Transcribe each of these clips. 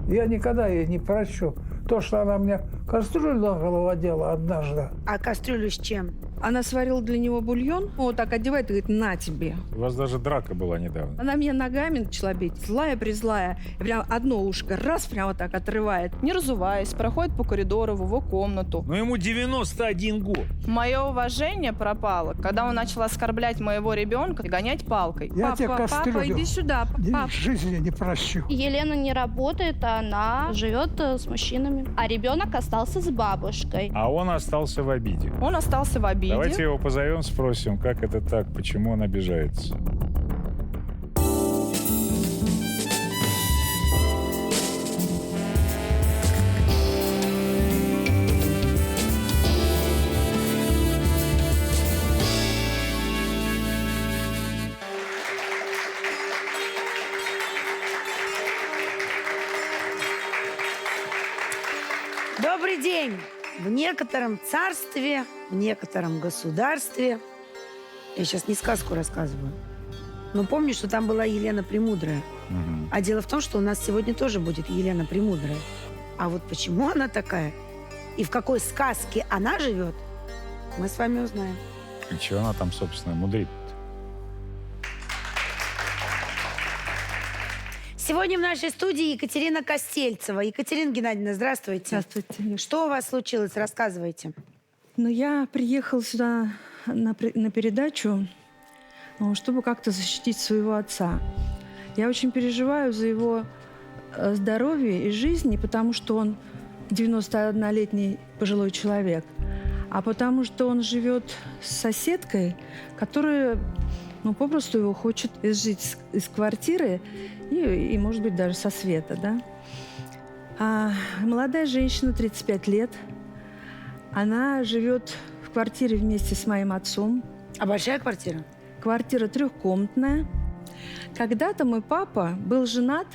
Я никогда ей не прощу. То, что она мне кастрюлю на голову одела однажды. А кастрюлю с чем? Она сварила для него бульон, вот так одевает и говорит, на тебе. У вас даже драка была недавно. Она меня ногами начала бить, злая-призлая. И прям одно ушко раз прямо так отрывает. Не разуваясь, проходит по коридору в его комнату. Но ему 91 год. Мое уважение пропало, когда он начал оскорблять моего ребенка и гонять палкой. Я тебе Папа, кастрюлю иди сюда. в жизни не прощу. Елена не работает, она живет с мужчинами. А ребенок остался с бабушкой. А он остался в обиде. Он остался в обиде. Давайте его позовем, спросим, как это так, почему он обижается. Добрый день! В некотором царстве, в некотором государстве. Я сейчас не сказку рассказываю. Но помню, что там была Елена Премудрая. Мгм. А дело в том, что у нас сегодня тоже будет Елена Премудрая. А вот почему она такая и в какой сказке она живет, мы с вами узнаем. И чего она там, собственно, мудрит? Сегодня в нашей студии Екатерина Костельцева. Екатерина Геннадьевна, здравствуйте. Здравствуйте. Что у вас случилось? Рассказывайте. Ну, я приехала сюда на передачу, чтобы как-то защитить своего отца. Я очень переживаю за его здоровье и жизни, потому что он 91-летний пожилой человек, а потому что он живет с соседкой, которая, попросту его хочет изжить из квартиры и, может быть, даже со света, да. А молодая женщина, 35 лет, она живет в квартире вместе с моим отцом. А большая квартира? Квартира трехкомнатная. Когда-то мой папа был женат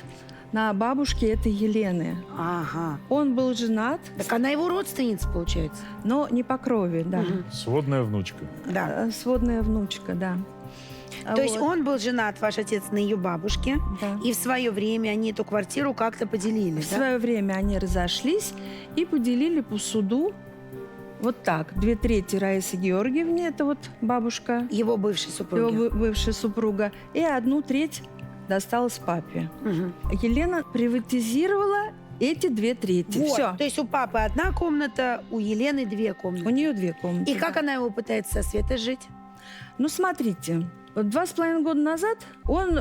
на бабушке этой Елены. Ага. Он был женат, Так она его родственница, получается? но не по крови, да. Мгм. Сводная внучка. Да. Сводная внучка, да. То есть он был женат, ваш отец, на ее бабушке, Да. и в свое время они эту квартиру как-то поделили, В да? свое время они разошлись и поделили по суду вот так. 2/3 Раисе Георгиевне, это вот бабушка, Его бывшей его супруги. бывшая супруга, и 1/3 досталась папе. Мгм. Елена приватизировала эти 2/3. Вот. Все. То есть у папы одна комната, у Елены 2 У комнаты. нее 2 комнаты. И как она его пытается со Светой жить? Ну, смотрите, вот 2,5 года назад он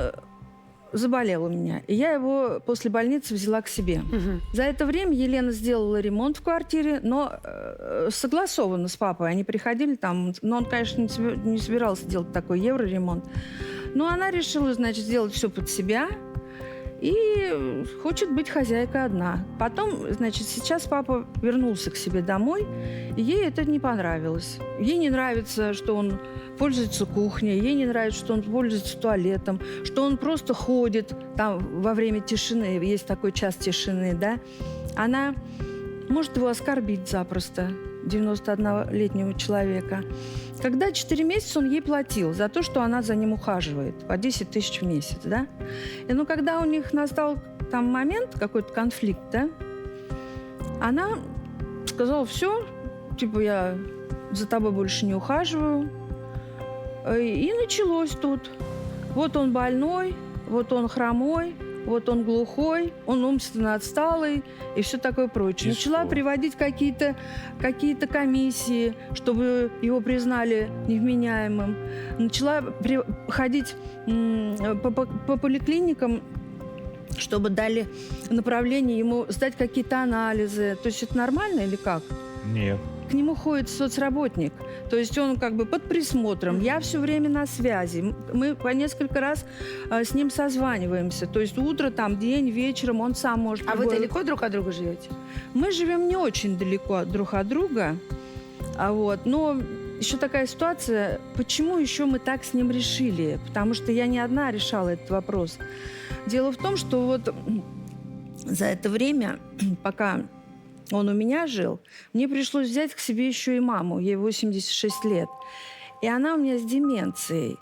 заболел у меня, и я его после больницы взяла к себе. Мгм. За это время Елена сделала ремонт в квартире, но согласованно с папой. Они приходили там, но он, конечно, не собирался делать такой евроремонт. Но она решила, значит, сделать все под себя и хочет быть хозяйкой одна. Потом, значит, сейчас папа вернулся к себе домой, и ей это не понравилось. Ей не нравится, что он пользуется кухней, ей не нравится, что он пользуется туалетом, что он просто ходит там во время тишины, есть такой час тишины, да. Она может его оскорбить запросто, 91-летнего человека. Когда 4 месяца он ей платил за то, что она за ним ухаживает, по 10 тысяч в месяц, да. И когда у них настал там момент, какой-то конфликт, да, она сказала, все, типа, я за тобой больше не ухаживаю. И началось тут. Вот он больной, вот он хромой, вот он глухой, он умственно отсталый и все такое прочее. И Начала что? приводить какие-то комиссии, чтобы его признали невменяемым. Начала ходить по поликлиникам, чтобы дали направление ему сдать какие-то анализы. То есть это нормально или как? Нет. К нему ходит соцработник. То есть он как бы под присмотром. Я все время на связи. Мы по несколько раз с ним созваниваемся. То есть утро, там, день, вечером он сам может... А вы любой- далеко друг от друга живете? Мы живем не очень далеко друг от друга. Но еще такая ситуация, почему еще мы так с ним решили? Потому что я не одна решала этот вопрос. Дело в том, что вот за это время, пока он у меня жил, мне пришлось взять к себе еще и маму, ей 86 лет. И она у меня с деменцией.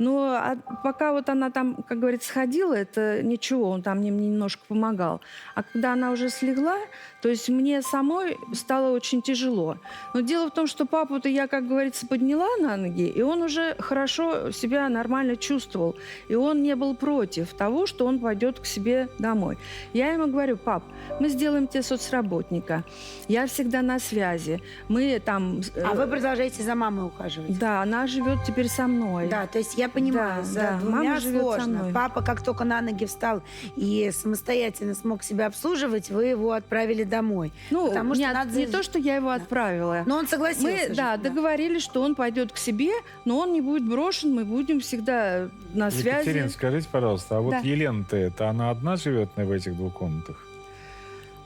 Но пока вот она там, как говорится, ходила, это ничего, он там мне немножко помогал. А когда она уже слегла, то есть мне самой стало очень тяжело. Но дело в том, что папу-то я, как говорится, подняла на ноги, и он уже хорошо себя нормально чувствовал. И он не был против того, что он пойдет к себе домой. Я ему говорю: пап, мы сделаем тебе соцработника. Я всегда на связи. Мы там... А вы продолжаете за мамой ухаживать? Да, она живет теперь со мной. Да, то есть я понимаю, Да, за да, двумя мама живет со сложно. мной. Папа, как только на ноги встал и самостоятельно смог себя обслуживать, вы его отправили домой. Ну, Потому что нет, надо... не то, что я его отправила. Но он согласился. Мы, же, да, договорились, что он пойдет к себе, но он не будет брошен, мы будем всегда на связи. Екатерина, скажите, пожалуйста, а вот Да. Елена-то, это она одна живет в этих 2 комнатах?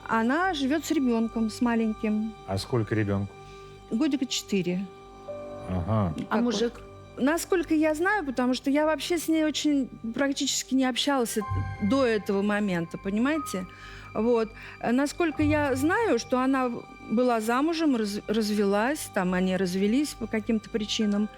Она живет с ребенком, с маленьким, А сколько ребенку? годика 4. Ага. А мужик? Насколько я знаю, потому что я вообще с ней очень практически не общалась до этого момента, понимаете? Вот. Насколько я знаю, что она была замужем, развелась, там они развелись по каким-то причинам,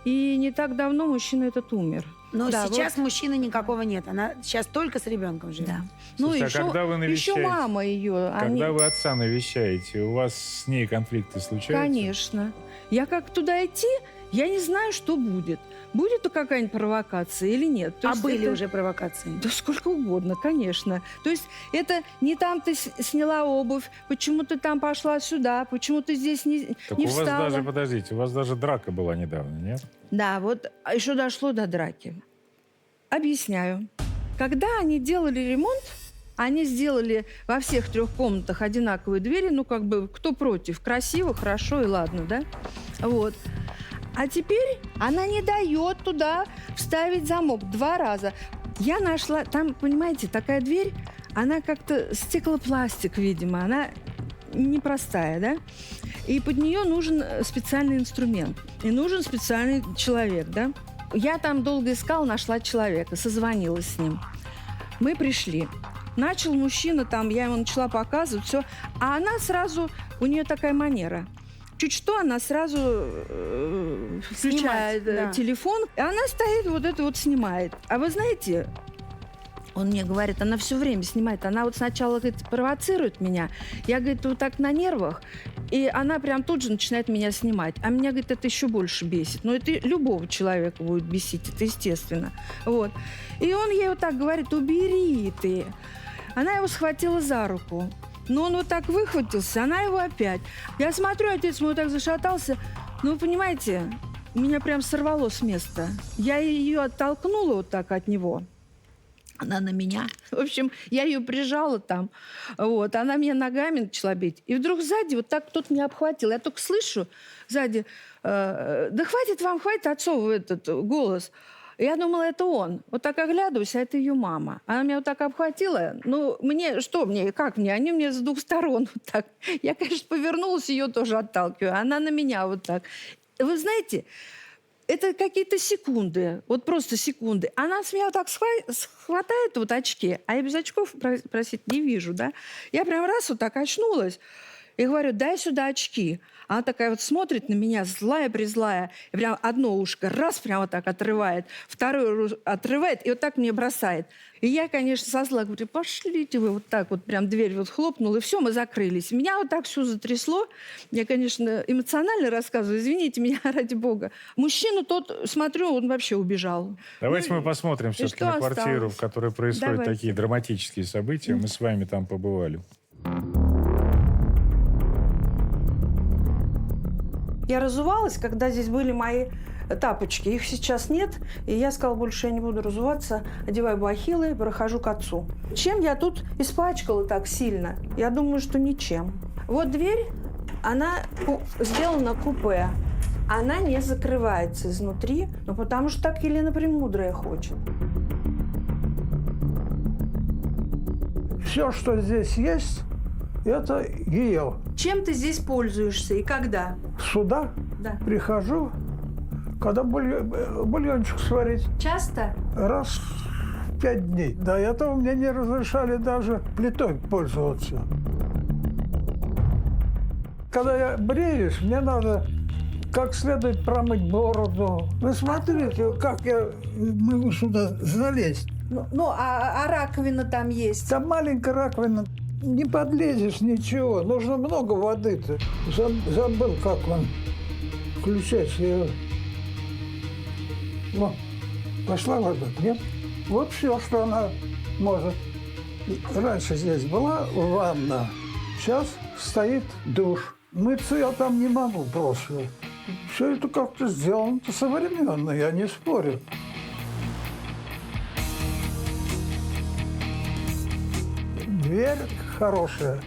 и не так давно мужчина этот умер. Но Да, сейчас мужчины никакого нет. Она сейчас только с ребенком живет. Да. Слушайте, а когда вы еще навещаете? мама ее. Когда вы отца навещаете, у вас с ней конфликты случаются? Конечно. Я как туда идти, я не знаю, что будет. Будет какая-нибудь провокация или нет. То А есть были это- уже провокации? Да сколько угодно, конечно. То есть это не там ты сняла обувь, почему ты там пошла сюда, почему ты здесь не Так не у вас встала. даже, подождите, у вас даже драка была недавно, нет? Да, вот еще дошло до драки. Объясняю. Когда они делали ремонт, они сделали во всех 3 комнатах одинаковые двери, ну как бы кто против, красиво, хорошо и ладно, да? Вот. А теперь она не дает туда вставить замок 2 раза. Я нашла, там, понимаете, такая дверь, она как-то стеклопластик, видимо, она непростая, да? И под нее нужен специальный инструмент. И нужен специальный человек, да? Я там долго искала, нашла человека, созвонилась с ним. Мы пришли. Начал мужчина там, я ему начала показывать, все. А она сразу, у нее такая манера. Чуть что, она сразу включает Снимать, да. телефон, и она стоит, вот это вот снимает. А вы знаете, он мне говорит, она все время снимает. Она вот сначала, говорит, провоцирует меня. Я, говорит, вот так на нервах. И она прям тут же начинает меня снимать. А меня, говорит, это еще больше бесит. Но это любого человека будет бесить, это естественно. Вот. И он ей вот так говорит, убери ты. Она его схватила за руку. Но он вот так выхватился, она его опять. Я смотрю, отец мой вот так зашатался. Ну, вы понимаете, меня прям сорвало с места. Я ее оттолкнула вот так от него. Она на меня. В общем, я ее прижала там. Вот. Она меня ногами начала бить. И вдруг сзади вот так кто-то меня обхватил. Я только слышу сзади, да хватит вам, хватит отцов этот голос. Я думала, это он. Вот так оглядываюсь, а это ее мама. Она меня вот так обхватила. Ну, мне, что мне, как мне? Они мне с 2 сторон вот так. Я, конечно, повернулась, ее тоже отталкиваю. Она на меня вот так. Вы знаете, это какие-то секунды, вот просто секунды. Она с меня вот так схватает вот очки, а я без очков, простите, не вижу, да? Я прям раз вот так очнулась и говорю, дай сюда очки. Она такая вот смотрит на меня, злая-призлая, и прям одно ушко раз прямо так отрывает, второе отрывает и вот так мне бросает. И я, конечно, со зла говорю, пошлите вы, вот так вот прям дверь вот хлопнула, и все, мы закрылись. Меня вот так все затрясло. Я, конечно, эмоционально рассказываю, извините меня, ради бога. Мужчина тот, смотрю, он вообще убежал. Давайте Ну, мы посмотрим все-таки что на квартиру, осталось? в которой происходят Давайте. такие драматические события. Мы с вами там побывали. Я разувалась, когда здесь были мои тапочки. Их сейчас нет. И я сказала, больше я не буду разуваться. Одеваю бахилы и прохожу к отцу. Чем я тут испачкала так сильно? Я думаю, что ничем. Вот дверь, она сделана купе. Она не закрывается изнутри, ну, потому что так Елена Премудрая хочет. Все, что здесь есть, это ее. Чем ты здесь пользуешься и когда? Сюда Да. прихожу, когда бульончик сварить, Часто? раз в 5 дней. До этого мне не разрешали даже плитой пользоваться. Когда я бреюсь, мне надо как следует промыть бороду. Вы смотрите, как я могу сюда залезть. А раковина там есть? Там маленькая раковина. Не подлезешь, ничего. Нужно много воды-то. Забыл, как он включается. Вот. Пошла вода, нет? Вот все, что она может. Раньше здесь была ванна, сейчас стоит душ. Мыться я там не могу просто. Все это как-то сделано современно, я не спорю. Дверь хорошая,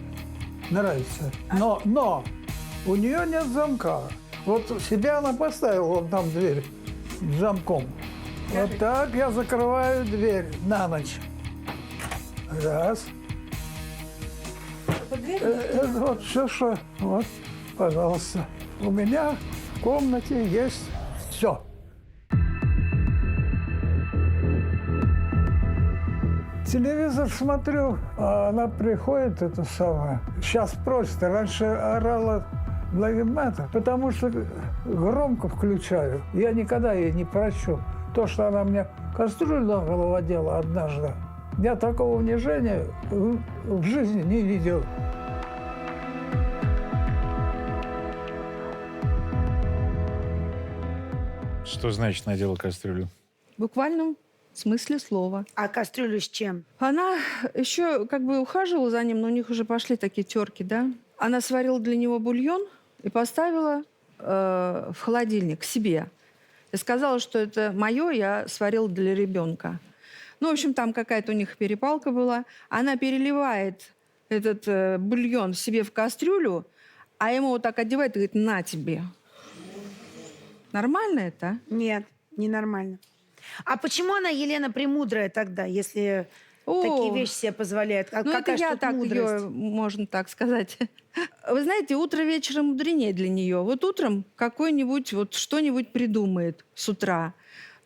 нравится. Но у нее нет замка. Вот себя она поставила вот там дверь с замком. Вот так я закрываю дверь на ночь. Раз. Это вот все, что... Вот, пожалуйста. У меня в комнате есть все. Телевизор смотрю, а она приходит, это самое. Сейчас просит, раньше орала благомата, потому что громко включаю. Я никогда ей не прощу. То, что она мне кастрюлю на голову одела однажды, я такого унижения в жизни не видел. Что значит надела кастрюлю? В буквальном смысле слова. А кастрюлю с чем? Она еще как бы ухаживала за ним, но у них уже пошли такие терки, да? Она сварила для него бульон и поставила в холодильник к себе. И сказала, что это мое, я сварила для ребенка. Ну, в общем, там какая-то у них перепалка была. Она переливает этот бульон себе в кастрюлю, а ему вот так одевает и говорит: на тебе. Нормально это? Нет, ненормально. А почему она, Елена, премудрая тогда, если такие вещи себе позволяет? Ну, это Какая ж я тут так мудрость? ее, можно так сказать. Вы знаете, утро вечера мудренее для нее. Вот утром какой-нибудь вот что-нибудь придумает с утра.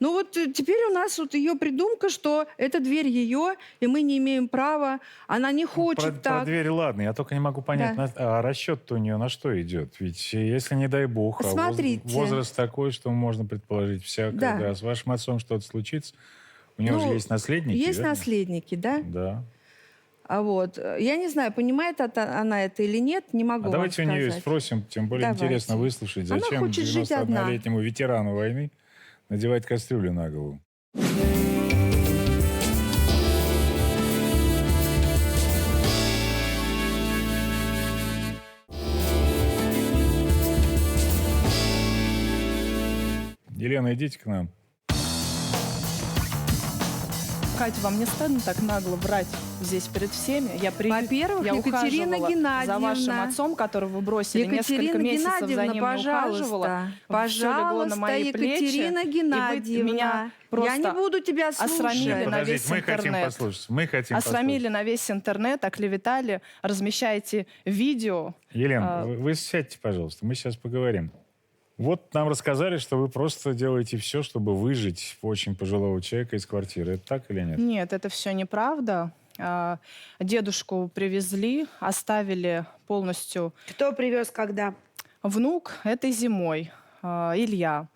Ну вот теперь у нас вот ее придумка, что эта дверь ее, и мы не имеем права, она не хочет так. Про дверь, ладно, я только не могу понять, Да. а расчет-то у нее на что идет? Ведь если, не дай бог, Смотрите. возраст такой, что можно предположить всякое, Да. да, с вашим отцом что-то случится, у него Ну, же есть наследники, Есть верно? наследники, да? Да. А вот, я не знаю, понимает она это или нет, не могу А давайте у вам нее сказать. спросим, тем более Давайте. интересно выслушать, Она зачем хочет жить одна. 91-летнему ветерану войны надевать кастрюлю на голову. Елена, идите к нам. Катя, вам не стыдно так нагло врать здесь перед всеми? Во-первых, я Екатерина ухаживала Геннадьевна. за вашим отцом, которого вы бросили, несколько Екатерина месяцев за Геннадьевна, ним не ухаживала. Всё легло на пожалуйста, мои плечи, Екатерина и вы Геннадьевна. меня Я не просто буду тебя осрамили слушать. на Подождите, весь мы хотим интернет. послушать. Мы хотим Осрамили послушать. на весь интернет, оклеветали, размещаете видео. Елена, вы сядьте, пожалуйста, мы сейчас поговорим. Вот нам рассказали, что вы просто делаете все, чтобы выжить очень пожилого человека из квартиры. Это так или нет? Нет, это все неправда. Дедушку привезли, оставили полностью Кто привез когда? внук этой зимой, Илья.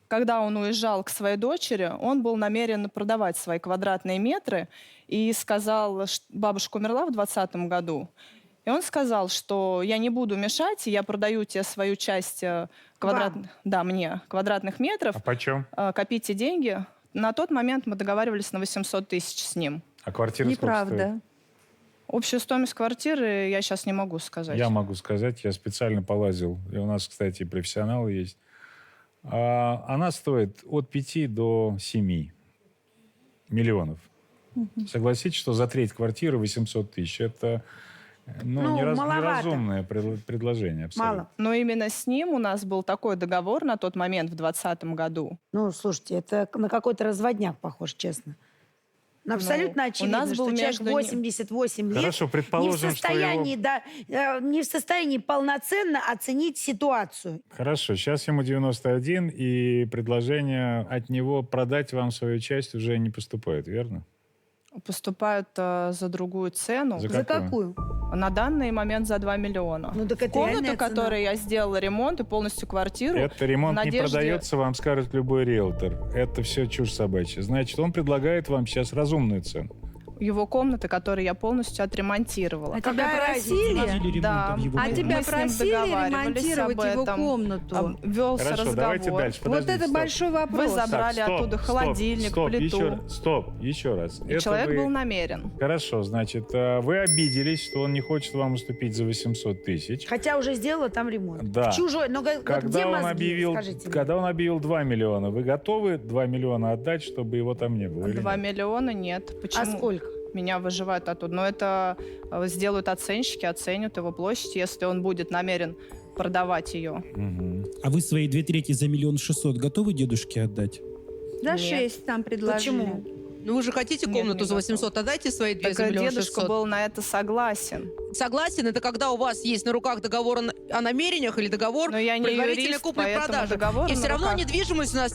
Когда он уезжал к своей дочери, он был намерен продавать свои квадратные метры и сказал, что бабушка умерла в 2020 году. И он сказал, что я не буду мешать, я продаю тебе свою часть мне квадратных метров, А почем? копите деньги. На тот момент мы договаривались на 800 тысяч с ним. А квартира сколько стоит? Неправда. Общую стоимость квартиры я сейчас не могу сказать. Я могу сказать, я специально полазил. И у нас, кстати, профессионалы есть. Она стоит от 5 до 7 миллионов. Согласитесь, что за треть квартиры 800 тысяч. Это маловато. неразумное предложение. Абсолютно. Мало. Но именно с ним у нас был такой договор на тот момент, в 2020 году. Ну, слушайте, это на какой-то разводняк похож, честно. Ну, абсолютно у очевидно, нас был что человек между ним- 88 лет Хорошо, предположим, не в состоянии полноценно оценить ситуацию. Хорошо, сейчас ему 91, и предложение от него продать вам свою часть уже не поступает, верно? Поступают за другую цену. За За какую? какую? На данный момент за 2 миллиона. Ну, так это Комнату, реальная цена. которой я сделала ремонт и полностью квартиру. Это ремонт в не надежде- продается, вам скажет любой риэлтор. Это все чушь собачья. Значит, он предлагает вам сейчас разумную цену. Его комнаты, которые я полностью отремонтировала. А Тебя какая просили? разница? Да. А Мы тебя с ним просили договаривались ремонтировать об его этом. комнату? Велся Хорошо, разговор. давайте дальше. Вот Подождите, это стоп. большой вопрос. Вы забрали Так, стоп, оттуда стоп, холодильник, стоп, плиту. Еще раз. И человек вы- был намерен. Хорошо, значит, вы обиделись, что он не хочет вам уступить за 800 тысяч. Хотя уже сделала там ремонт. Да. В чужой. Но вот где Когда он, мозги, объявил, скажите мне? когда он объявил 2 миллиона, вы готовы 2 миллиона отдать, чтобы его там не было? или 2 нет? миллиона нет. А Почему? сколько? Меня выживают оттуда. Но это сделают оценщики, оценят его площадь, если он будет намерен продавать ее. Мгм. А вы свои 2/3 за 1 600 000 готовы дедушке отдать? За Нет. 6 там предложили. Почему? Ну вы же хотите Нет, комнату не за 800, отдайте свои 2 Так за 1 дедушка 600 000. был на это согласен. Согласен, это когда у вас есть на руках договор о намерениях или договор Но я не предварительной юрист, поэтому купли-продажи. договор И на все равно руках. недвижимость у нас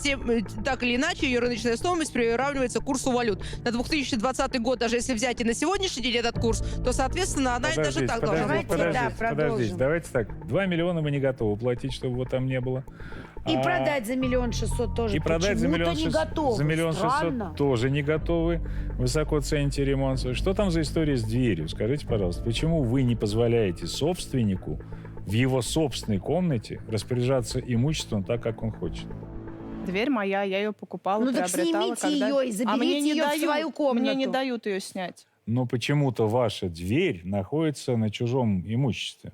так или иначе, ее рыночная стоимость приравнивается к курсу валют. На 2020 год, даже если взять и на сегодняшний день этот курс, то, соответственно, она и даже так должна Давайте, быть. да, продолжим. подождите. Давайте так. 2 миллиона вы не готовы платить, чтобы его там не было. И А- продать за 1 600 000 тоже. И продать за Почему-то 1 не 600 готовы. 000 Странно. тоже не готовы. Высоко цените ремонт. Что там за история с дверью? Скажите, пожалуйста, почему вы не позволяете собственнику в его собственной комнате распоряжаться имуществом так, как он хочет? Дверь моя, я ее покупала, Ну так приобретала. снимите ее и заберите мне не ее в дают, свою комнату. Мне не дают ее снять. Но почему-то ваша дверь находится на чужом имуществе.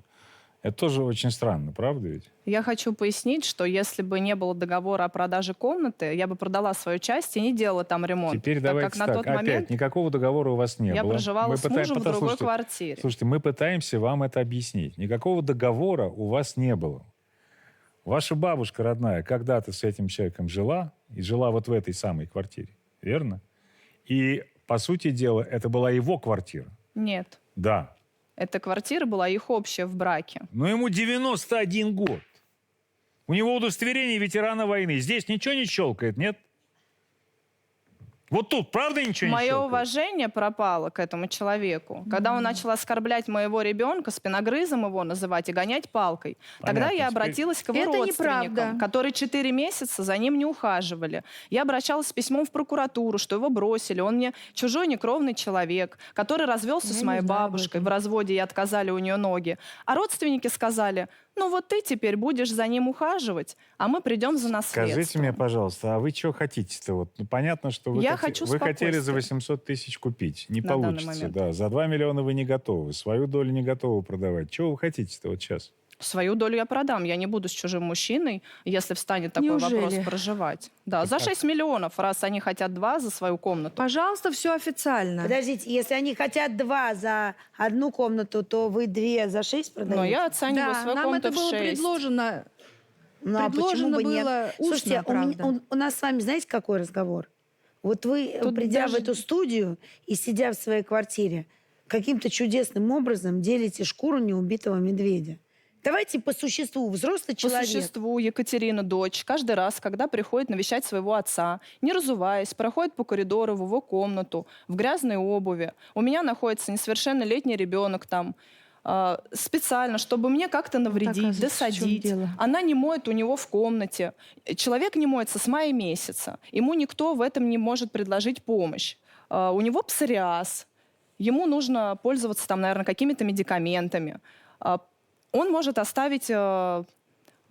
Это тоже очень странно, правда ведь? Я хочу пояснить, что если бы не было договора о продаже комнаты, я бы продала свою часть и не делала там ремонт. Теперь так давайте как на так. тот Опять, момент никакого договора у вас не я было. проживала Мы с мужем в другой послушайте, квартире. Слушайте, мы пытаемся вам это объяснить. Никакого договора у вас не было. Ваша бабушка родная когда-то с этим человеком жила, и жила вот в этой самой квартире, верно? И, по сути дела, это была его квартира. Нет. Да. Эта квартира была их общая в браке. Но ему 91 год. У него удостоверение ветерана войны. Здесь ничего не щелкает, нет? Вот тут, правда, ничего не Мое щелкает? уважение пропало к этому человеку. Когда он начал оскорблять моего ребенка, спиногрызом его называть и гонять палкой. Тогда Понятно, я теперь- обратилась к его Это родственникам, неправда. которые 4 месяца за ним не ухаживали. Я обращалась с письмом в прокуратуру, что его бросили. Он мне чужой некровный человек, который развелся Я с не моей знаю об бабушкой этом. в разводе и отказали у нее ноги. А родственники сказали: ну вот ты теперь будешь за ним ухаживать, а мы придем за наследством. Скажите мне, пожалуйста, а вы что хотите-то? Вот, ну, понятно, что вы, Я хочу вы хотели за спокойствия. 800 000 купить. Не На данный получится, момент. да. За 2 миллиона вы не готовы. Свою долю не готовы продавать. Чего вы хотите-то вот сейчас? Свою долю я продам. Я не буду с чужим мужчиной, если встанет такой Неужели? вопрос, проживать. Да, за 6 миллионов, раз они хотят 2 за свою комнату. Пожалуйста, все официально. Подождите, если они хотят 2 за одну комнату, то вы 2 за 6 продаете? Но я оцениваю Да, свою нам комнату это в было 6. предложено. Ну, а предложено почему бы было нет? устно, Слушайте, правда. у нас с вами, знаете, какой разговор? Вот вы, Тут придя даже- в эту студию и сидя в своей квартире, каким-то чудесным образом делите шкуру неубитого медведя. Давайте по существу. Взрослый По человек. существу Екатерина, дочь, каждый раз, когда приходит навещать своего отца, не разуваясь, проходит по коридору в его комнату, в грязной обуви. У меня находится несовершеннолетний ребенок там. Специально, чтобы мне как-то навредить, оказывается, в чём досадить. дело. Она не моет у него в комнате. Человек не моется с мая месяца. Ему никто в этом не может предложить помощь. У него псориаз. Ему нужно пользоваться там, наверное, какими-то медикаментами. Он может оставить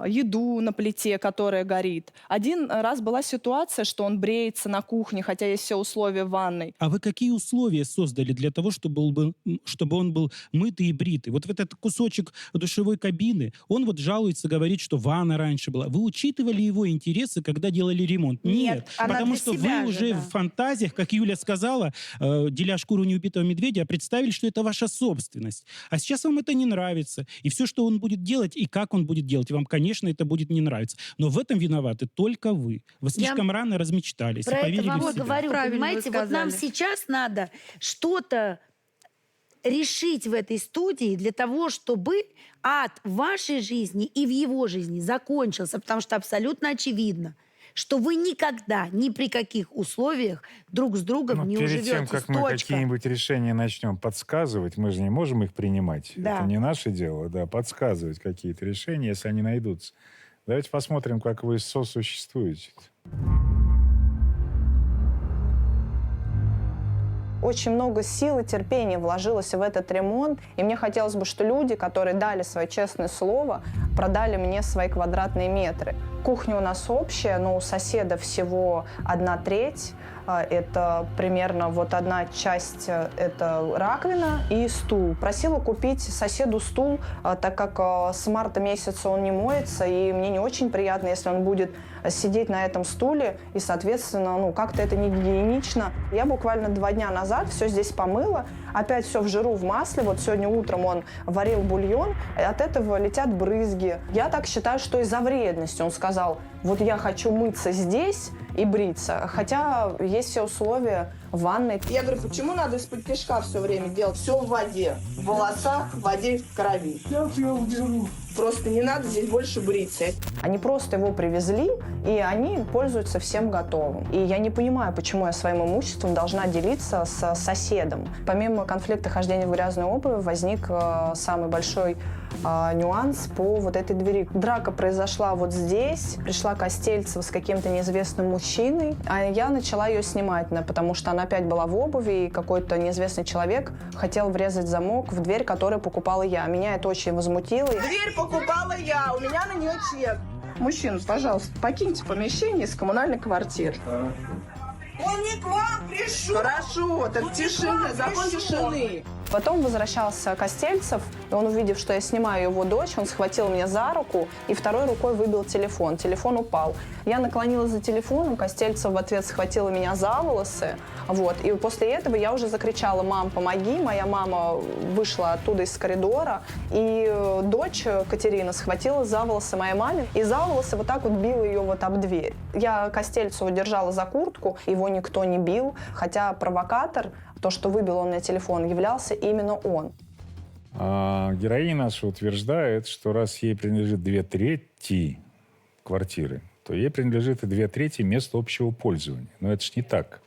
еду на плите, которая горит. Один раз была ситуация, что он бреется на кухне, хотя есть все условия в ванной. А вы какие условия создали для того, чтобы он был мытый и бритый? Вот в этот кусочек душевой кабины, он вот жалуется, говорит, что ванна раньше была. Вы учитывали его интересы, когда делали ремонт? Нет, она потому для что себя вы же, уже да. в фантазиях, как Юля сказала, деля шкуру неубитого медведя, представили, что это ваша собственность. А сейчас вам это не нравится. И все, что он будет делать, и как он будет делать, вам, конечно, это будет не нравиться. Но в этом виноваты только вы. Вы слишком рано размечтались и Про это поверили вам в и себя. говорю. Правильно Понимаете, вы вот нам сказали. сейчас надо что-то решить в этой студии для того, чтобы ад в вашей жизни и в его жизни закончился. Потому что абсолютно очевидно, что вы никогда, ни при каких условиях друг с другом Ну, не перед уживетесь. тем, как мы Точка. какие-нибудь решения начнем подсказывать, мы же не можем их принимать. Да. Это не наше дело, да, подсказывать какие-то решения, если они найдутся. Давайте посмотрим, как вы сосуществуете. Очень много сил и терпения вложилось в этот ремонт. И мне хотелось бы, что люди, которые дали свое честное слово, продали мне свои квадратные метры. Кухня у нас общая, но у соседа всего 1/3. Это примерно вот одна часть, это раковина и стул. Просила купить соседу стул, так как с марта месяца он не моется, и мне не очень приятно, если он будет сидеть на этом стуле, и, соответственно, ну, как-то это не гигиенично. Я буквально 2 дня назад все здесь помыла, опять все в жиру, в масле. Вот сегодня утром он варил бульон, и от этого летят брызги. Я так считаю, что из-за вредности. Он сказал, вот я хочу мыться здесь и бриться, хотя есть все условия в ванной. Я говорю, почему надо из-под тишка все время делать? Все в воде. В волосах, в воде, в крови. Просто не надо здесь больше бриться. Они просто его привезли, и они пользуются всем готовым. И я не понимаю, почему я своим имуществом должна делиться с соседом. Помимо конфликта хождения в грязной обуви возник самый большой нюанс по вот этой двери. Драка произошла вот здесь. Пришла Костельцева с каким-то неизвестным мужчиной, а я начала ее снимать, потому что она опять была в обуви, и какой-то неизвестный человек хотел врезать замок в дверь, которую покупала я. Меня это очень возмутило. Дверь покупала я, у меня на нее чек. Мужчина, пожалуйста, покиньте помещение из коммунальной квартиры. Он не к вам пришел. Хорошо, так тишина, закон тишины. Потом возвращался Костельцев, и он, увидев, что я снимаю его дочь, он схватил меня за руку и второй рукой выбил телефон. Телефон упал. Я наклонилась за телефоном, Костельцев в ответ схватила меня за волосы. Вот. И после этого я уже закричала: «Мам, помоги!» Моя мама вышла оттуда из коридора, и дочь Катерина схватила за волосы моей маме, и за волосы вот так вот била ее вот об дверь. Я Костельцеву держала за куртку, его никто не бил, хотя провокатор, то, что выбил он мне телефон, являлся именно он. Героиня наша утверждает, что раз ей принадлежит 2/3 квартиры, то ей принадлежит и 2/3 места общего пользования. Но это ж не так.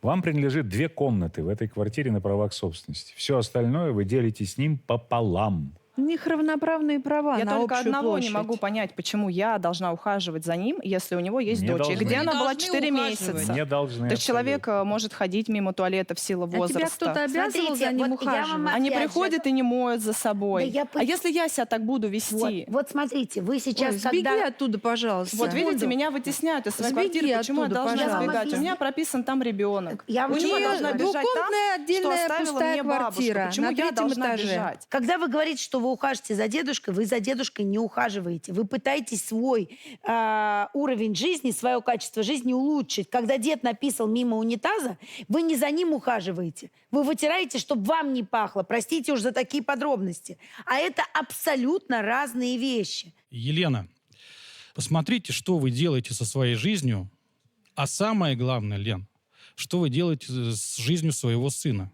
Вам принадлежит 2 комнаты в этой квартире на правах собственности. Все остальное вы делите с ним пополам. У них равноправные права Я на только общую одного площадь. не могу понять, почему я должна ухаживать за ним, если у него есть Не дочь. И должны. где Вы она не была должны 4 ухаживать. месяца. Не должны. То есть человек может ходить мимо туалета в силу А тебя возраста. кто-то обязывал Смотрите, за ним вот я вам ухаживать? Они опять же- приходят и не моют за собой. Да я А если я себя так буду Вот, вести? вот смотрите, вы сейчас, Ой, сбеги когда... оттуда, пожалуйста. Вот видите, буду. меня вытесняют из своей Сбеги квартиры. Почему я оттуда, должна пожалуйста. сбегать? У Я меня вам прописан там ребенок. Я вам Почему я честно должна говорю. бежать Двухкомнатная там, отдельная что оставила пустая мне бабушка? квартира Почему на я 3-м должна этаже. бежать? Когда вы говорите, что вы ухаживаете за дедушкой, вы за дедушкой не ухаживаете. Вы пытаетесь свой уровень жизни, свое качество жизни улучшить. Когда дед написал мимо унитаза, вы не за ним ухаживаете. Вы вытираете, чтобы вам не пахло. Простите уж за такие подробности. А это абсолютно разные вещи. Елена, посмотрите, что вы делаете со своей жизнью. А самое главное, Лен, что вы делаете с жизнью своего сына.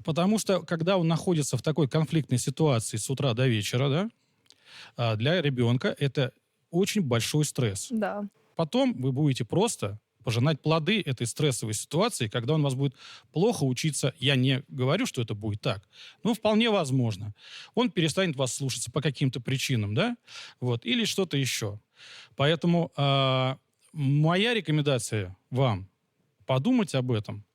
Потому что, когда он находится в такой конфликтной ситуации с утра до вечера, да, для ребенка это очень большой стресс. Да. Потом вы будете просто пожинать плоды этой стрессовой ситуации, когда он вас будет плохо учиться. Я не говорю, что это будет так, но вполне возможно. Он перестанет вас слушаться по каким-то причинам, да, вот, или что-то еще. Поэтому моя рекомендация вам подумать об этом,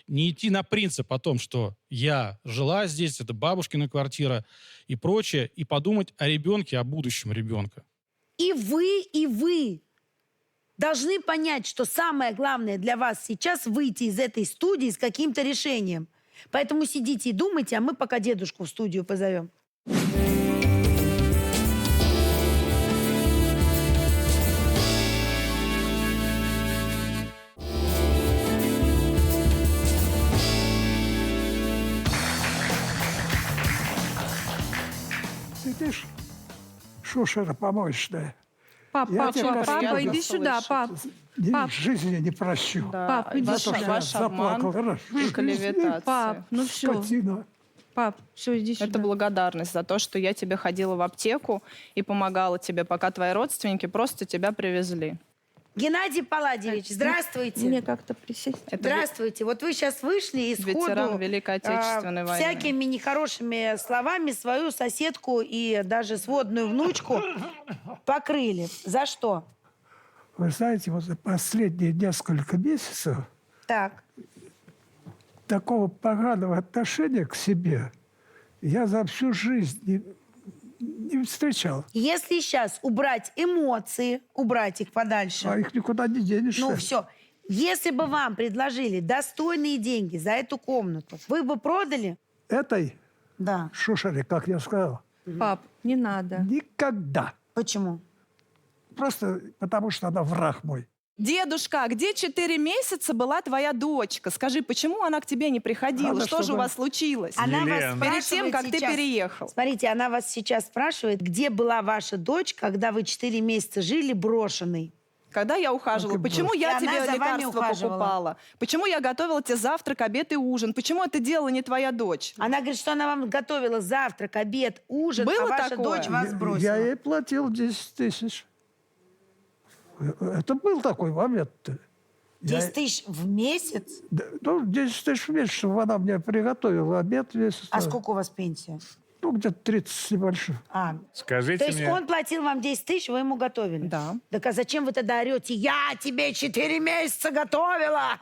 не идти на принцип о том, что я жила здесь, это бабушкина квартира и прочее, и подумать о ребенке, о будущем ребенка. И вы должны понять, что самое главное для вас сейчас выйти из этой студии с каким-то решением. Поэтому сидите и думайте, а мы пока дедушку в студию позовем. Сидишь, шушера помоечная. Пап, Я пап, тебя пап, кастрирую. папа, иди сюда, пап. В жизни не прощу. Да. Пап, иди Ваш- За то, что я ваш заплакал. обман и Раз. клеветация. Пап, ну все. Скотина. Пап, все, иди сюда. Это благодарность за то, что я тебе ходила в аптеку и помогала тебе, пока твои родственники просто тебя привезли. Геннадий Палладьевич, здравствуйте. Мне как-то присесть. Здравствуйте. Вот вы сейчас вышли и Ветеран сходу Великой Отечественной войны. всякими нехорошими словами свою соседку и даже сводную внучку покрыли. За что? Вы знаете, вот за последние несколько месяцев Так. такого поганого отношения к себе я за всю жизнь не встречал. Если сейчас убрать эмоции, убрать их подальше, А их никуда не денешься. ну все. Если бы вам предложили достойные деньги за эту комнату, вы бы продали? Этой Да. шушере, как я сказал, Пап, не надо. никогда. Почему? Просто потому, что она враг мой. Дедушка, а где 4 месяца была твоя дочка? Скажи, почему она к тебе не приходила? Надо, что же у чтобы- вас случилось? Она вас Елена. Перед спрашивает тем, как ты сейчас. переехал. Смотрите, она вас сейчас спрашивает, где была ваша дочь, когда вы 4 месяца жили брошенной. Когда я ухаживала, Как и почему было. я И она тебе за вами лекарства ухаживала. покупала? Почему я готовила тебе завтрак, обед и ужин? Почему это делала не твоя дочь? Она говорит, что она вам готовила завтрак, обед, ужин, Было а ваша такое? дочь вас бросила. Я ей платил 10 тысяч. Это был такой момент. 10 тысяч в месяц? Ну, 10 тысяч в месяц, чтобы она мне приготовила обед весь. А сколько у вас пенсия? Ну, где-то 30 с небольшим. А, Скажите то есть мне, он платил вам 10 тысяч, вы ему готовили? Да. Так а зачем вы тогда орете? Я тебе 4 месяца готовила!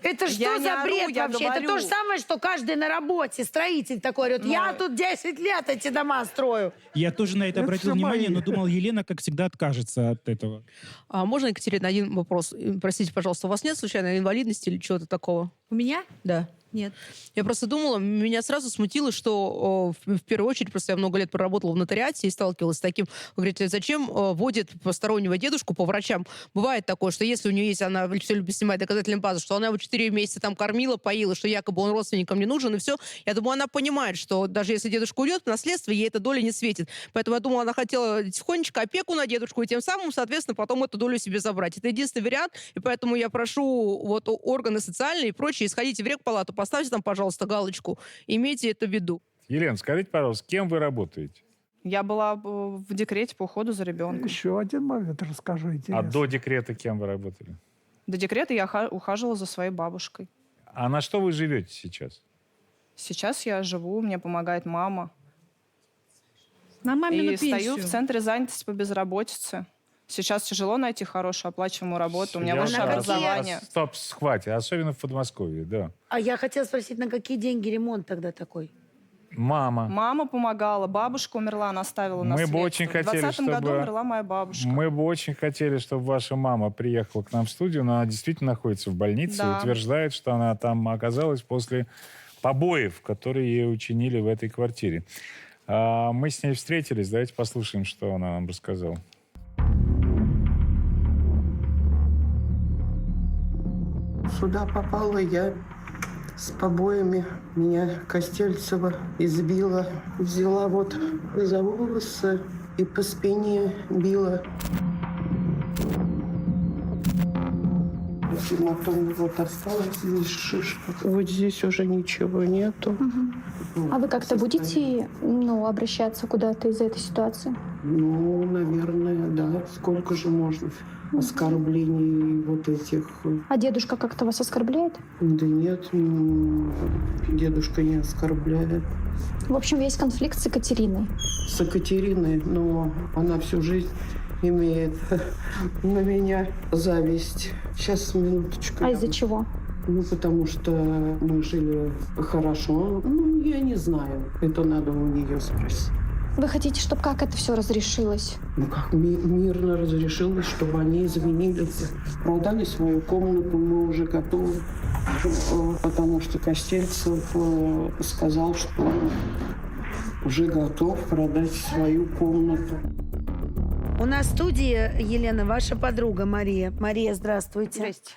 Это что Я не за ору, бред я вообще? Это говорю. то же самое, что каждый на работе, строитель такой орет. Я тут 10 лет эти дома строю. Я тоже на это Это обратил всё внимание, мои. но думал, Елена, как всегда, откажется от этого. А можно, Екатерина, один вопрос? Простите, пожалуйста, у вас нет случайно инвалидности или чего-то такого? У меня? Да. Нет. Я просто думала, меня сразу смутило, что в первую очередь, просто я много лет проработала в нотариате и сталкивалась с таким. Вы говорите, зачем водит постороннего дедушку по врачам? Бывает такое, что если у нее есть, она все любит снимать доказательную базу, что она его 4 месяца там кормила, поила, что якобы он родственникам не нужен, и все. Я думаю, она понимает, что даже если дедушка уйдет в наследство, ей эта доля не светит. Поэтому я думала, она хотела тихонечко опеку на дедушку, и тем самым, соответственно, потом эту долю себе забрать. Это единственный вариант, и поэтому я прошу вот органы социальные и прочие, сходите в рекпалату, поставьте там, пожалуйста, галочку, имейте это в виду. Елена, скажите, пожалуйста, кем вы работаете? Я была в декрете по уходу за ребенком. Еще один момент расскажу А интересно. до декрета кем вы работали? До декрета я ухаживала за своей бабушкой. А на что вы живете сейчас? Сейчас я живу, мне помогает мама. На мамину И стою пенсию. в центре занятости по безработице. Сейчас тяжело найти хорошую оплачиваемую работу. У меня Я высшее на какие- образование. Стоп, хватит. Особенно в Подмосковье, да. А я хотела спросить, на какие деньги ремонт тогда такой? Мама. Мама помогала, бабушка умерла, она оставила Мы бы наследство. очень хотели, В 2020 году чтобы- умерла моя бабушка. Мы бы очень хотели, чтобы ваша мама приехала к нам в студию, но она действительно находится в больнице Да. и утверждает, что она там оказалась после побоев, которые ей учинили в этой квартире. Мы с ней встретились. Давайте послушаем, что она нам рассказала. Сюда попала я с побоями. Меня Костельцева избила. Взяла вот за волосы и по спине била. Потом вот осталась здесь шишка. Вот здесь уже ничего нету. А вы как-то будете, обращаться куда-то из этой ситуации? Ну, наверное, да. Сколько же можно оскорблений вот этих? А дедушка как-то вас оскорбляет? Да нет, дедушка не оскорбляет. В общем, есть конфликт с Екатериной. С Екатериной, но она всю жизнь имеет на меня зависть. Сейчас, минуточку. А из-за чего? Ну, потому что мы жили хорошо. Ну, я не знаю. Это надо у нее спросить. Вы хотите, чтобы как это все разрешилось? Ну, как мирно разрешилось, чтобы они извинились. Продали свою комнату, мы уже готовы. Потому что Костельцев сказал, что он уже готов продать свою комнату. У нас в студии, Елена, ваша подруга Мария. Мария, здравствуйте. Здрасте.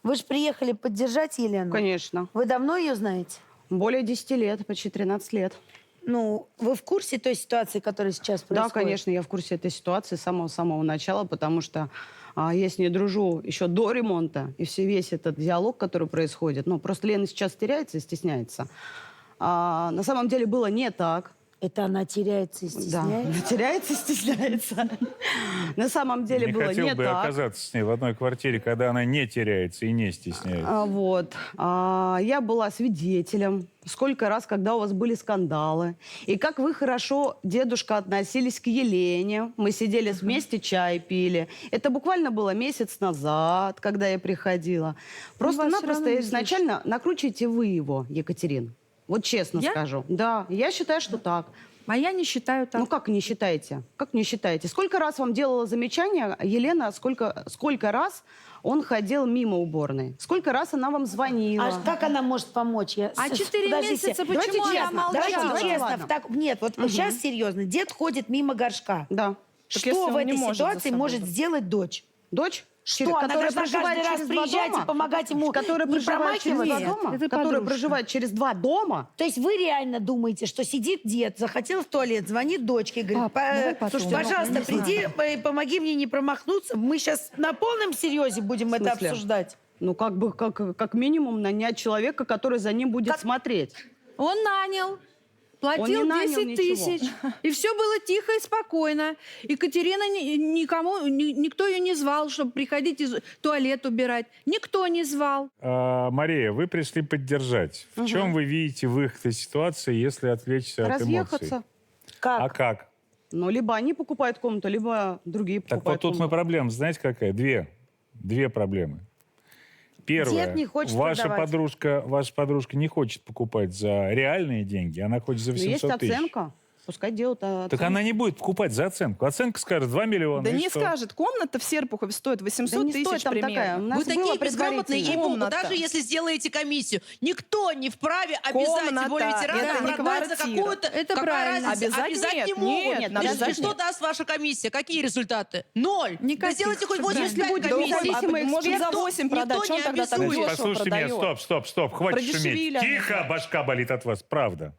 Вы же приехали поддержать Елену? Конечно. Вы давно ее знаете? Более 10 лет, почти 13 лет. Ну, вы в курсе той ситуации, которая сейчас происходит? Да, конечно, я в курсе этой ситуации с самого-самого начала, потому что я с ней дружу еще до ремонта, и весь этот диалог, который происходит, просто Лена сейчас теряется и стесняется. На самом деле было не так. Это она теряется и Да, стесняется? теряется и стесняется. На самом деле Не было хотел не бы так. оказаться с ней в одной квартире, когда она не теряется и не стесняется. Я была свидетелем, сколько раз, когда у вас были скандалы. И как вы хорошо, дедушка, относились к Елене. Мы сидели вместе, чай пили. Это буквально было месяц назад, когда я приходила. Просто-напросто изначально накручиваете вы его, Екатерина. Вот честно Я? скажу. Да, я считаю, что так. А я не считаю так. Ну как не считаете? Как не считаете? Сколько раз вам делала замечание Елена, сколько раз он ходил мимо уборной? Сколько раз она вам звонила? А как она может помочь? А 4 месяца почему она молчала? Давайте честно. Ладно. Нет, вот сейчас серьезно. Дед ходит мимо горшка. Да. Так если Что в он не этой может за ситуации собой может так. сделать дочь? Дочь? Что, она должна каждый раз приезжать и помогать ему которая не проживает через 2 промахиваться? дома? Это Которая подружка. проживает через 2 дома? То есть вы реально думаете, что сидит дед, захотел в туалет, звонит дочке, говорит, Пап, давай потом. пожалуйста, Я не приди, помоги мне не промахнуться. Мы сейчас на полном серьезе будем это смысле? обсуждать. Ну, как минимум нанять человека, который за ним будет смотреть. Он нанял. Он Платил не нанял 10 тысяч. И все было тихо и спокойно. Екатерина никто ее не звал, чтобы приходить из туалет убирать. Никто не звал. Мария, вы пришли поддержать. В чем вы видите выход из ситуации, если отвлечься от эмоций? Разъехаться. Как? А как? Ну, либо они покупают комнату, либо другие Так вот покупают тут мы комнату. проблема, знаете, какая? Две проблемы. Первое. Дед не хочет ваша продавать. подружка не хочет покупать за реальные деньги, она хочет за Но 800 есть тысяч. оценка. Пускай делают оценку. Так она не будет покупать за оценку. Оценка скажет 2 миллиона. Да и не что? скажет. Комната в Серпухове стоит 800 Да не тысяч стоит там примерно. такая. У нас Вы было такие безграмотные, предварительно. ей-богу, Комната. даже если сделаете комиссию. Никто не вправе обязать, тем более Комната. ветерана, Это не продать за квартира. какую-то... Это Какая правильно. разница? Обязать нет, не могут. нет, Ну, обязать что нет. даст ваша комиссия? Какие результаты? 0. Да Никаких. сделайте хоть Да. 85 Если будет комиссий. независимый может, за эксперт, 8 продать. никто Что он не тогда так обязует. дешево Послушайте меня, продает? стоп, хватит шуметь. Продешевили они. Тихо, башка болит от вас, правда.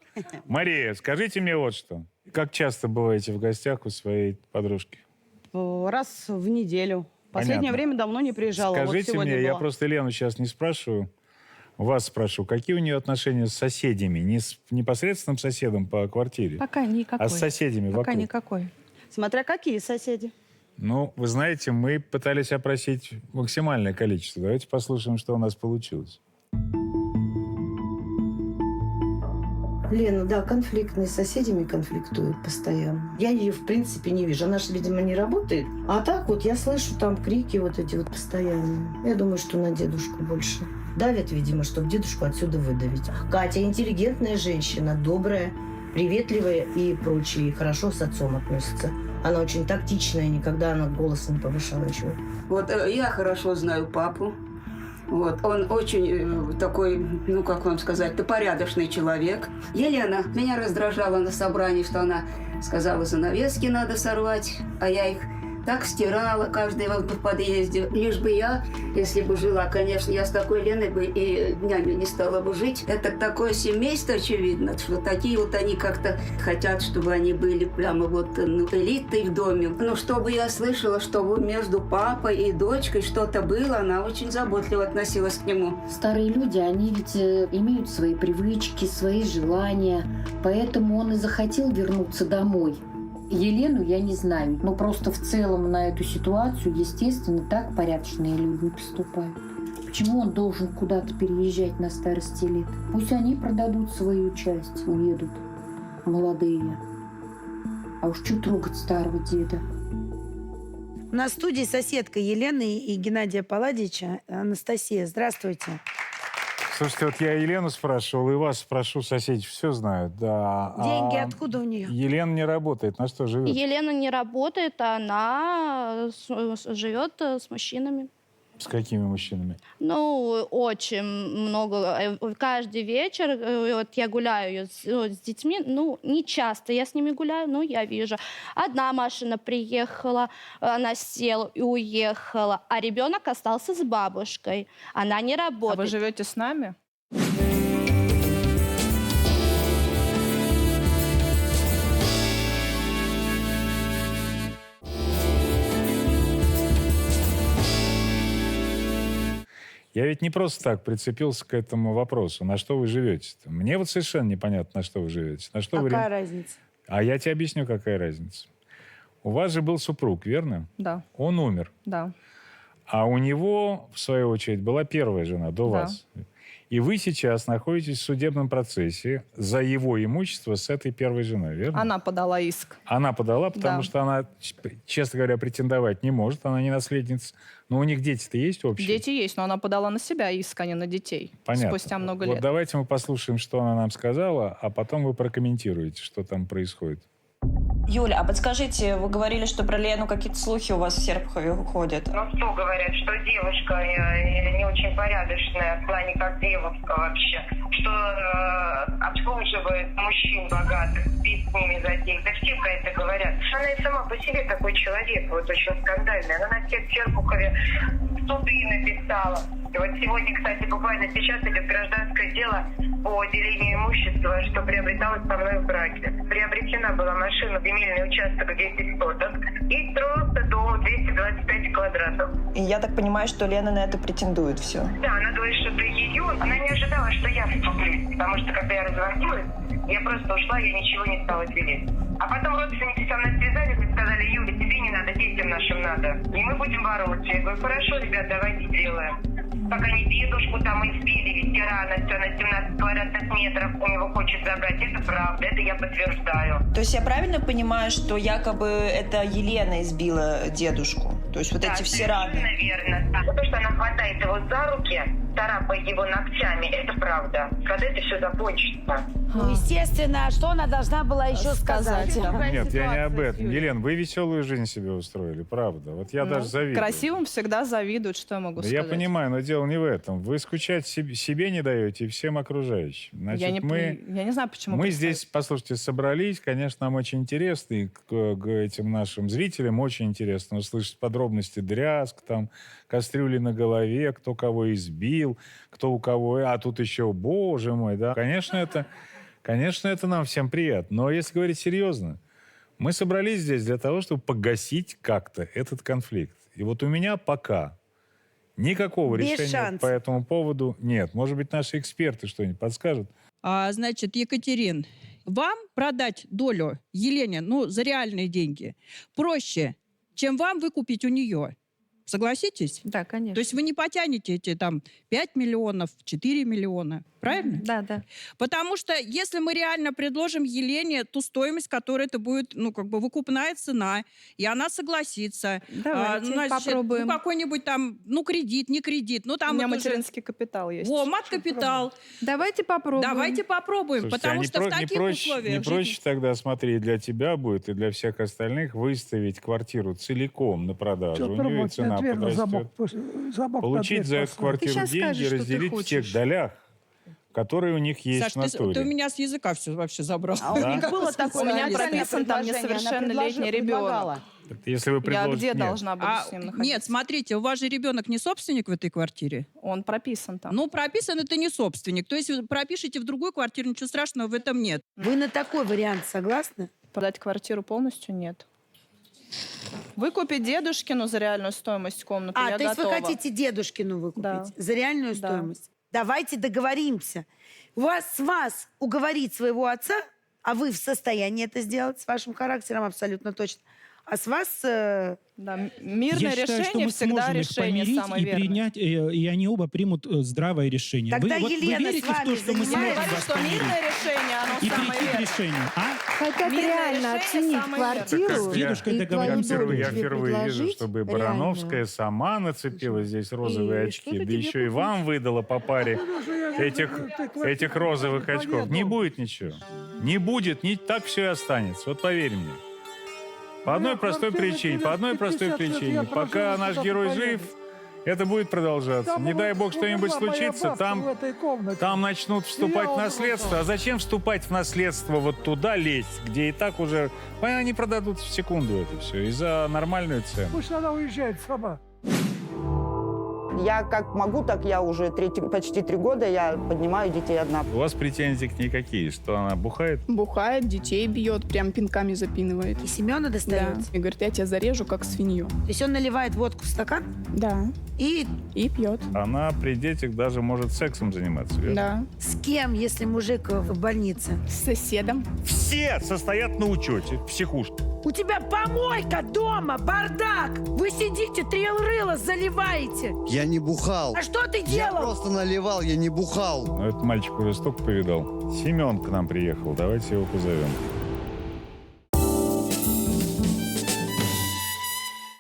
Мария, скажите мне вот что. Как часто бываете в гостях у своей подружки? Раз в неделю. Последнее Понятно. время давно не приезжала. Вот Скажите сегодня мне, я была. просто Лену сейчас не спрашиваю, вас спрашиваю, какие у нее отношения с соседями? Не с непосредственным соседом по квартире, Пока никакой. а с соседями Пока вокруг. никакой. Смотря какие соседи. Ну, вы знаете, мы пытались опросить максимальное количество. Давайте послушаем, что у нас получилось. Лена, да, конфликтные с соседями конфликтует постоянно. Я ее, в принципе, не вижу. Она же, видимо, не работает. А так вот я слышу там крики вот эти вот постоянные. Я думаю, что на дедушку больше давят, видимо, чтобы дедушку отсюда выдавить. Катя интеллигентная женщина, добрая, приветливая и прочее. И хорошо с отцом относится. Она очень тактичная, никогда она голос не повышала ничего. Вот я хорошо знаю папу. Вот, он очень такой, ну, как вам сказать, порядочный человек. Елена меня раздражала на собрании, что она сказала, занавески надо сорвать, а я их так стирала каждый в подъезде. Лишь бы я, если бы жила, конечно, я с такой Леной бы и днями не стала бы жить. Это такое семейство, очевидно, что такие вот они как-то хотят, чтобы они были прямо вот элитой в доме. Но чтобы я слышала, чтобы между папой и дочкой что-то было, она очень заботливо относилась к нему. Старые люди, они ведь имеют свои привычки, свои желания. Поэтому он и захотел вернуться домой. Елену я не знаю, но просто в целом на эту ситуацию, естественно, так порядочные люди не поступают. Почему он должен куда-то переезжать на старости лет? Пусть они продадут свою часть, уедут, молодые. А уж что трогать старого деда? У нас в студии соседка Елены и Геннадия Палладича, Анастасия. Здравствуйте. Слушайте, вот я Елену спрашивал, и вас спрошу, соседи все знают. Да. Деньги откуда у нее? Елена не работает, на что живет? Елена не работает, она живет с мужчинами. С какими мужчинами? Ну, очень много. Каждый вечер вот я гуляю с детьми. Ну, не часто я с ними гуляю, но я вижу. Одна машина приехала, она села и уехала, а ребенок остался с бабушкой. Она не А работает. вы живете с нами? Я ведь не просто так прицепился к этому вопросу. На что вы живете? Мне вот совершенно непонятно, на что вы живете. На что Какая вы... разница? А я тебе объясню, какая разница. У вас же был супруг, верно? Да, Он умер. да. А у него, в свою очередь, была первая жена до Да. вас. И вы сейчас находитесь в судебном процессе за его имущество с этой первой женой, верно? Она подала иск. Она подала, потому Да. что она, честно говоря, претендовать не может, она не наследница. Но у них дети-то есть общие? Дети есть, но она подала на себя иск, а не на детей. Понятно. Спустя много Вот лет. давайте мы послушаем, что она нам сказала, а потом вы прокомментируете, что там происходит. Юля, а подскажите, вы говорили, что про Лену какие-то слухи у вас в Серпухове ходят. Ну что говорят, что девушка не очень порядочная в плане как девушка вообще, что обслуживает мужчин богатых, спит с ними за деньги. Да все про это говорят. Она и сама по себе такой человек, вот очень скандальный. Она на всех в Серпухове суды написала. И вот сегодня, кстати, буквально сейчас идет гражданское дело по делению имущества, что приобреталось со мной в браке. Приобретена была машина, земельный участок 10 соток, и строился дом 225 квадратов. И я так понимаю, что Лена на это претендует все. Да, она говорит, что это ее. Она не ожидала, что я вступлюсь, потому что когда я разводилась, я просто ушла, я ничего не стала делить. А потом родственники со мной связались и сказали: Юля, тебе не надо, детям нашим надо. И мы будем бороться. Я говорю: хорошо, ребят, давайте сделаем. Как они дедушку там избили, ветерана, все на 17 квадратных метров у него хочет забрать. Это правда, это я подтверждаю. То есть я правильно понимаю, что якобы это Елена избила дедушку? То есть вот Да, эти все раны? наверное. То, что она хватает его за руки, царапает его ногтями, это правда. Когда это все закончится? Ну, естественно, что она должна была еще сказать? Нет, я не об этом. Елена, вы веселую жизнь себе устроили, правда. Вот я даже завидую. Красивым всегда завидуют, что я могу Да сказать. я понимаю, но дело не в этом. Вы скучать себе не даете и всем окружающим. Значит, я не знаю, почему. мы здесь, послушайте, собрались. Конечно, нам очень интересно, и к этим нашим зрителям очень интересно услышать подробности дрязг, там, кастрюли на голове, кто кого избил, кто у кого... А тут еще, боже мой, да. Конечно, это нам всем приятно. Но если говорить серьезно, мы собрались здесь для того, чтобы погасить как-то этот конфликт. И вот у меня пока никакого Без решения шансов. по этому поводу нет. Может быть, наши эксперты что-нибудь подскажут? Значит, Екатерин, вам продать долю Елене, за реальные деньги, проще, чем вам выкупить у нее. Согласитесь? Да, конечно. То есть вы не потянете эти 5 миллионов, 4 миллиона. Правильно? Да, да. Потому что если мы реально предложим Елене ту стоимость, которая это будет, выкупная цена, и она согласится. Давайте попробуем. Какой-нибудь кредит, не кредит. У меня материнский капитал есть. Мат-капитал. Давайте попробуем. Давайте попробуем, Слушайте, потому а что в таких условиях... Не проще тогда, смотри, для тебя будет и для всех остальных выставить квартиру целиком на продажу. У нее и цена подрастет. Получить за эту квартиру деньги, разделить в тех долях, которые у них есть Саш, в натуре. ты у меня с языка все вообще забрал. А у них было такое, У меня написано прописан там предложение, она несовершеннолетний предлагала. ребенок. Если вы Я предложите... где Нет. должна буду с ним находиться? Нет, смотрите, у вас же ребенок не собственник в этой квартире? Он прописан там. Прописан это не собственник. То есть вы пропишите в другую квартиру, ничего страшного в этом нет. Вы на такой вариант согласны? Продать квартиру полностью нет. Выкупить дедушкину за реальную стоимость комнату я то есть готова. вы хотите дедушкину выкупить Да. за реальную Да. стоимость? Давайте договоримся. С вас уговорить своего отца, а вы в состоянии это сделать с вашим характером абсолютно точно, а с вас... Да, мирное Я считаю, что решение мы всегда сможем их решение помирить самое и верное. принять, и они оба примут здравое решение. Тогда вы Елена с верите в вами то, что мы Я сможем говорю, вас что помирить мирное решение, оно и самое прийти к верное. решению? Хотят Мирное реально решение оценить самое верное. квартиру С дедушкой и договоримся. твою долю Я тебе впервые вижу, предложить чтобы Барановская реальную. сама нацепила здесь розовые И очки, что-то да тебе еще и вам выдала по паре этих розовых очков. Не будет ничего. Не будет, так все и останется. Вот поверь мне. По одной простой причине. Пока наш герой жив, это будет продолжаться. Не дай бог что-нибудь случится, там начнут вступать в наследство. А зачем вступать в наследство вот туда лезть, где и так уже... Они продадут в секунду это все. И за нормальную цену. Пусть она уезжает сама. Я как могу, так я уже почти 3 года я поднимаю детей одна. У вас претензий к ней какие? Что она бухает? Бухает, детей бьет, прям пинками запинывает. И Семена достается? Да. И говорит, я тебя зарежу, как свинью. То есть он наливает водку в стакан? Да. И пьет. Она при детях даже может сексом заниматься, верно? Да. С кем, если мужик в больнице? С соседом. Все состоят на учете в психушке. У тебя помойка дома, бардак! Вы сидите, 3 рыла заливаете! Я не бухал. А что ты Я делал? просто наливал, я не бухал. Но этот мальчик уже столько повидал. Семен к нам приехал, давайте его позовем.